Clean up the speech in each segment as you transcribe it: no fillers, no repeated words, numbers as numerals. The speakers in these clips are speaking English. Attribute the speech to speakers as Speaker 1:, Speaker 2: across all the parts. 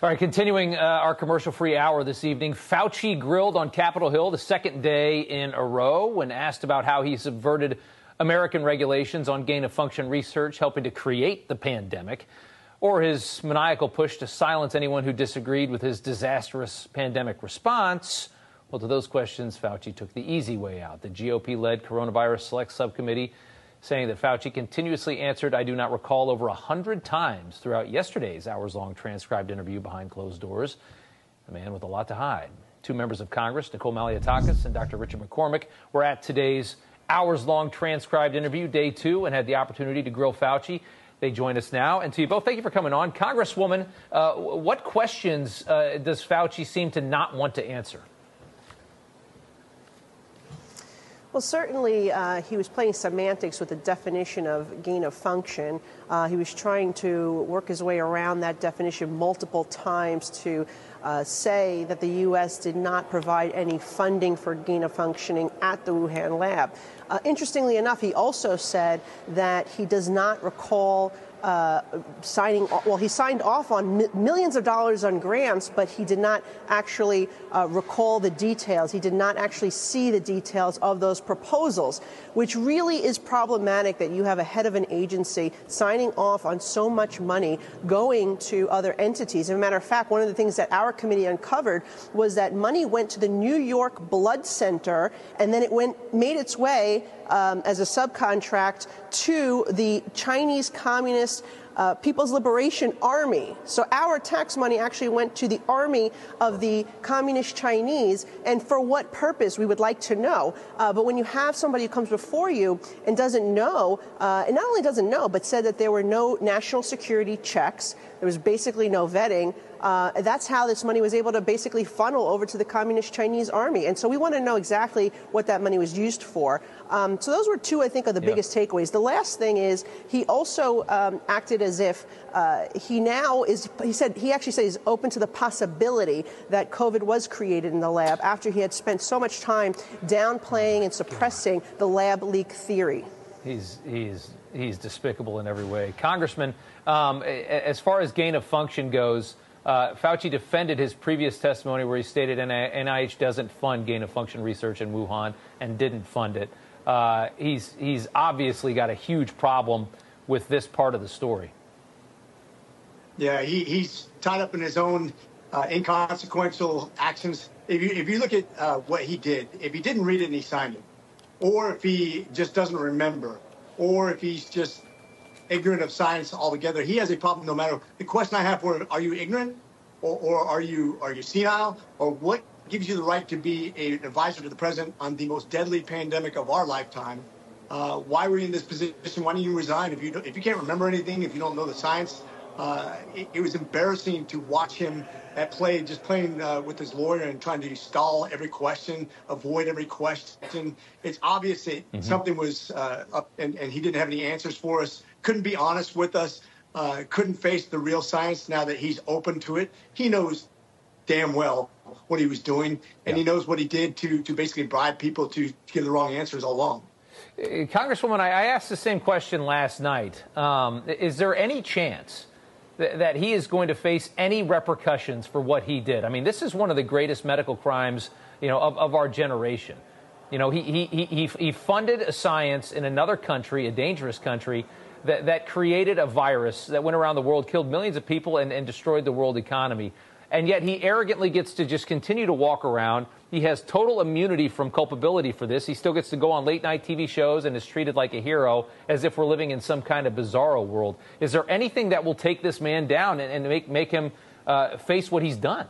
Speaker 1: All right, continuing our commercial-free hour this evening, Fauci grilled on Capitol Hill the second day in a row when asked about how he subverted American regulations on gain-of-function research, helping to create the pandemic, or his maniacal push to silence anyone who disagreed with his disastrous pandemic response. Well, to those questions, Fauci took the easy way out. The GOP-led Coronavirus Select Subcommittee saying that Fauci continuously answered, "I do not recall," over 100 times throughout yesterday's hours-long transcribed interview behind closed doors. A man with a lot to hide. Two members of Congress, Nicole Maliotakis and Dr. Richard McCormick, were at today's hours-long transcribed interview, day 2, and had the opportunity to grill Fauci. They join us now. And to you both, thank you for coming on. Congresswoman, what questions does Fauci seem to not want to answer?
Speaker 2: Well, certainly he was playing semantics with the definition of gain of function. He was trying to work his way around that definition multiple times to say that the U.S. did not provide any funding for gain of functioning at the Wuhan lab. Interestingly enough, he also said that he does not recall he signed off on millions of dollars on grants, but he did not actually recall the details. He did not actually see the details of those proposals, which really is problematic that you have a head of an agency signing off on so much money going to other entities. As a matter of fact, one of the things that our committee uncovered was that money went to the New York Blood Center, and then it made its way as a subcontract to the Chinese Communist People's Liberation Army. So our tax money actually went to the army of the Communist Chinese. And for what purpose, we would like to know. But when you have somebody who comes before you and doesn't know, and not only doesn't know, but said that there were no national security checks, there was basically no vetting, that's how this money was able to basically funnel over to the Communist Chinese army. And so we want to know exactly what that money was used for. So those were two, I think, of the biggest takeaways. The last thing is he also acted as if he actually said he's open to the possibility that COVID was created in the lab after he had spent so much time downplaying and suppressing the lab leak theory. He's
Speaker 1: despicable in every way. Congressman, as far as gain of function goes, Fauci defended his previous testimony where he stated NIH doesn't fund gain-of-function research in Wuhan and didn't fund it. He's obviously got a huge problem with this part of the story.
Speaker 3: Yeah, he's tied up in his own inconsequential actions. If you look at what he did, if he didn't read it and he signed it, or if he just doesn't remember, or if he's just ignorant of science altogether, he has a problem no matter. The question I have for him, are you ignorant or are you senile, or what gives you the right to be an advisor to the president on the most deadly pandemic of our lifetime? Why were you in this position? Why didn't you resign? If you can't remember anything, if you don't know the science, it was embarrassing to watch him just playing with his lawyer and trying to stall every question, avoid every question. It's obvious that something was up, and he didn't have any answers for us. Couldn't be honest with us. Couldn't face the real science now that he's open to it. He knows damn well what he was doing, and he knows what he did to basically bribe people to give the wrong answers all along.
Speaker 1: Congresswoman, I asked the same question last night. Is there any chance that he is going to face any repercussions for what he did? I mean, this is one of the greatest medical crimes, of our generation. He funded a science in another country, a dangerous country, that created a virus that went around the world, killed millions of people, and destroyed the world economy. And yet he arrogantly gets to just continue to walk around. He has total immunity from culpability for this. He still gets to go on late-night TV shows and is treated like a hero, as if we're living in some kind of bizarro world. Is there anything that will take this man down and make him face what he's done?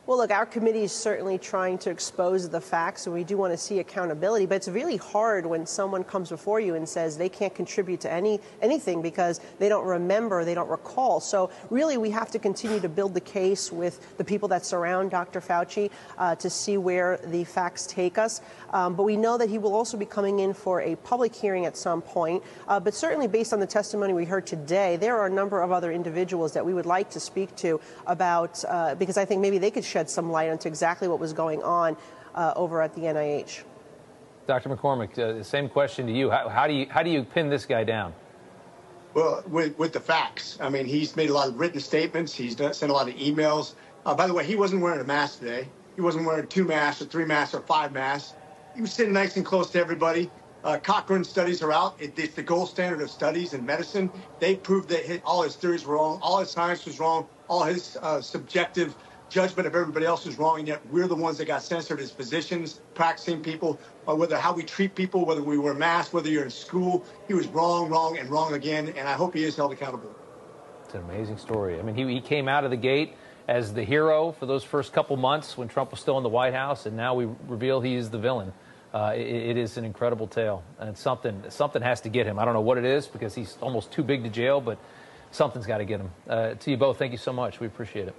Speaker 2: Well, look, our committee is certainly trying to expose the facts, and we do want to see accountability. But it's really hard when someone comes before you and says they can't contribute to anything because they don't remember, they don't recall. So really, we have to continue to build the case with the people that surround Dr. Fauci to see where the facts take us. But we know that he will also be coming in for a public hearing at some point. But certainly, based on the testimony we heard today, there are a number of other individuals that we would like to speak to about, because I think maybe they could shed some light onto exactly what was going on over at the NIH.
Speaker 1: Dr. McCormick, same question to you. How do you pin this guy down?
Speaker 3: Well, with the facts. I mean, he's made a lot of written statements. He's sent a lot of emails. By the way, he wasn't wearing a mask today. He wasn't wearing 2 masks or 3 masks or 5 masks. He was sitting nice and close to everybody. Cochrane studies are out. It's the gold standard of studies in medicine. They proved that all his theories were wrong. All his science was wrong. All his subjective judgment of everybody else was wrong, and yet we're the ones that got censored as physicians, practicing people, whether how we treat people, whether we wear masks, whether you're in school. He was wrong, wrong, and wrong again, and I hope he is held accountable. It's
Speaker 1: an amazing story. I mean, he came out of the gate as the hero for those first couple months when Trump was still in the White House, and now we reveal he is the villain. It is an incredible tale, and something has to get him. I don't know what it is because he's almost too big to jail, but something's got to get him. To you both, thank you so much. We appreciate it.